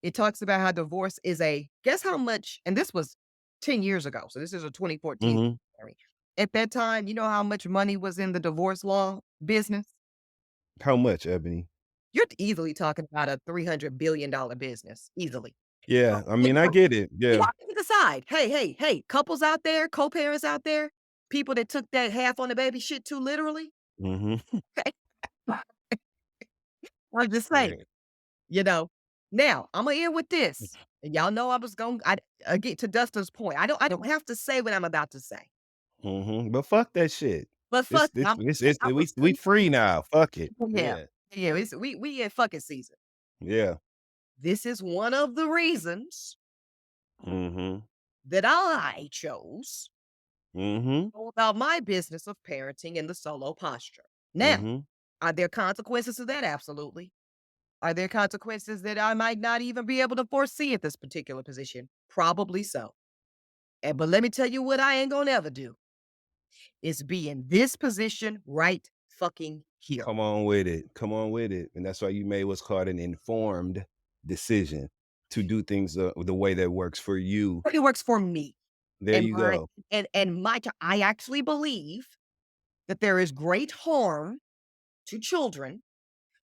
It talks about how divorce is guess how much, and this was 10 years ago. So this is a 2014 mm-hmm. documentary. At that time, you know how much money was in the divorce law business? How much, Ebony? You're easily talking about a $300 billion business. Easily. Yeah, I mean, I get it. You Yeah. walk to the side. Hey, hey, hey, couples out there, co-parents out there, people that took that half on the baby shit too literally. Mm-hmm. Okay. I'm just saying, Yeah. you know. Now, I'm gonna end with this. And y'all know I was going I get to Dustin's point. I don't have to say what I'm about to say. Mm-hmm. But fuck that shit. But fuck it. I'm We free now. Fuck it. yeah. Yeah. Yeah, we in fucking season. Yeah. This is one of the reasons Mm-hmm. that I chose Mm-hmm. to go about my business of parenting in the solo posture. Now, Mm-hmm. are there consequences to that? Absolutely. Are there consequences that I might not even be able to foresee at this particular position? Probably so. But let me tell you what I ain't gonna ever do is be in this position right fucking here. Come on with it. Come on with it. And that's why you made what's called an informed decision to do things the way that works for you. It works for me. There And you go. I actually believe that there is great harm to children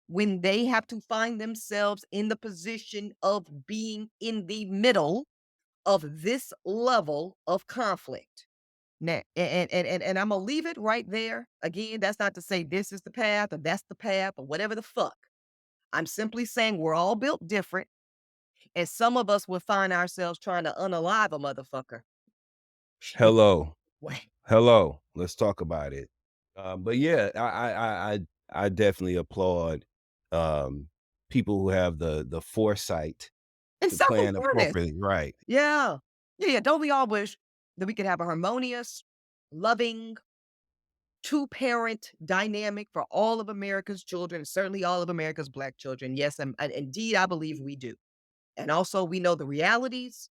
when they have to find themselves in the position of being in the middle of this level of conflict. Now, and I'm gonna leave it right there. Again, that's not to say this is the path or that's the path or whatever the fuck. I'm simply saying we're all built different, and some of us will find ourselves trying to unalive a motherfucker. Hello. Way. Hello. Let's talk about it. But yeah, I definitely applaud people who have the foresight And to plan self-awareness. appropriately. Right. Yeah. Yeah. Don't we all wish that we could have a harmonious, loving, two-parent dynamic for all of America's children, certainly all of America's Black children? Yes, and indeed, I believe we do. And also, we know the realities,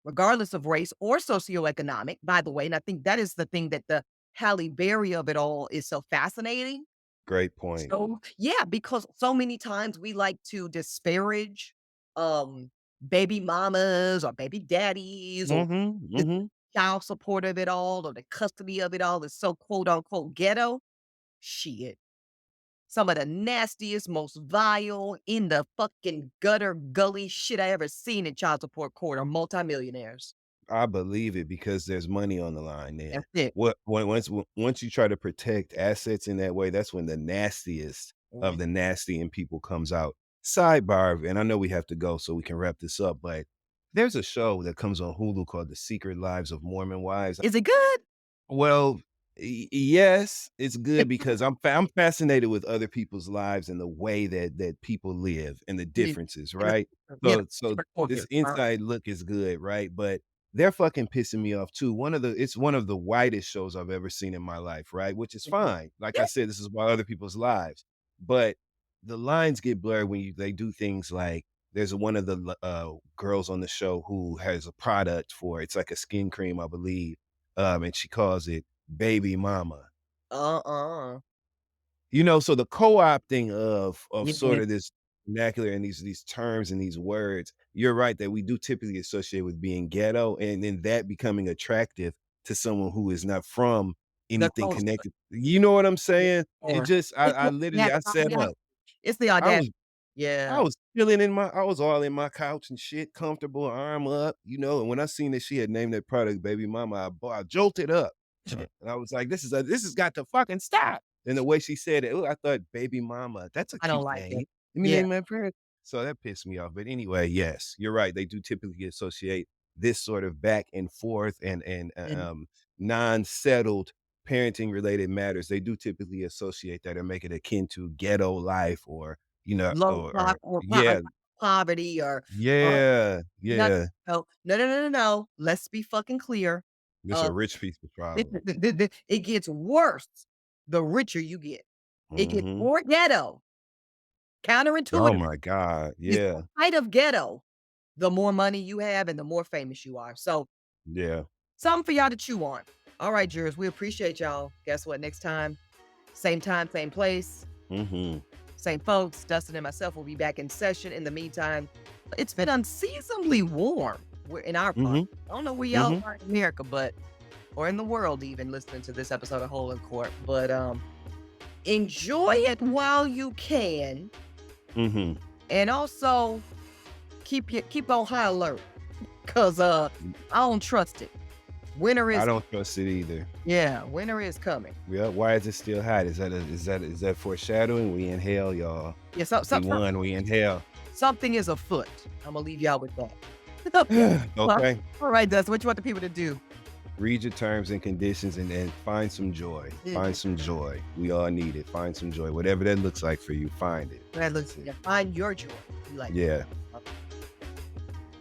regardless of race or socioeconomic, by the way. And I think that is the thing that the Halle Berry of it all is so fascinating. Great point. So, yeah, because so many times we like to disparage um baby mamas or baby daddies or Mm-hmm. the Mm-hmm. child support of it all or the custody of it all is so quote unquote ghetto. Shit. Some of the nastiest, most vile, in the fucking gutter gully shit I ever seen in child support court are multimillionaires. I believe it because there's money on the line there. That's it. Once you try to protect assets in that way, that's when the nastiest of the nasty in people comes out. Sidebar, and I know we have to go so we can wrap this up, but there's a show that comes on Hulu called The Secret Lives of Mormon Wives. Is it good? Well, yes, it's good because I'm fascinated with other people's lives and the way that people live and the differences, right? So this inside look is good, right? But they're fucking pissing me off too. It's one of the whitest shows I've ever seen in my life, right? Which is fine. Like I said, this is about other people's lives, but the lines get blurred when they do things like there's one of the girls on the show who has a product for it's like a skin cream, I believe, and she calls it Baby Mama. You know, so the co-opting of sort of this vernacular and these terms and these words, you're right that we do typically associate with being ghetto, and then that becoming attractive to someone who is not from anything connected. You know what I'm saying? It just I literally I set up. It's the audacity. I was chilling I was all in my couch and shit, comfortable, arm up, you know. And when I seen that she had named that product Baby Mama, I jolted up. And I was like, this has got to fucking stop. And the way she said it, I thought Baby Mama, that's a cute name. Let me name my parent. So that pissed me off. But anyway, yes, you're right. They do typically associate this sort of back and forth and non-settled parenting related matters. They do typically associate that or make it akin to ghetto life or, you know, poverty or no. Let's be fucking clear. It's a rich people's problem. It gets worse the richer you get. It gets more ghetto. Counterintuitive. Oh my God. Yeah. The height of ghetto, the more money you have and the more famous you are. So yeah. Something for y'all to chew on. All right, jurors, we appreciate y'all. Guess what? Next time, same place. Same folks. Dustin and myself will be back in session. In the meantime, it's been unseasonably warm. We're in our part. I don't know where y'all are in America, or in the world even, listening to this episode of Holding Court. But enjoy it while you can. And also keep on high alert. Cause I don't trust it. Winter is. I don't trust it either. Yeah, winter is coming. Yeah. Why is it still hot? Is that foreshadowing? We inhale, y'all. Yeah. We inhale. Something is afoot. I'm gonna leave y'all with that. Okay. All right, Dustin. What you want the people to do? Read your terms and conditions and find some joy. Find some joy. We all need it. Find some joy. Whatever that looks like for you, find it. Find your joy. Yeah.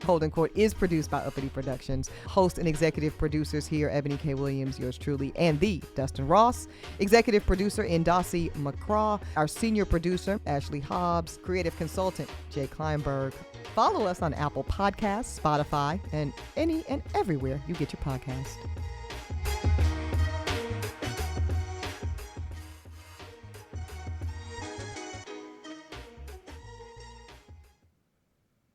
Holding Court is produced by Uppity Productions. Host and executive producers here, Eboni K. Williams, yours truly, and the Dustin Ross. Executive producer in Dossie, McCraw. Our senior producer, Ashley Hobbs. Creative consultant, Jay Kleinberg. Follow us on Apple Podcasts, Spotify, and any and everywhere you get your podcast.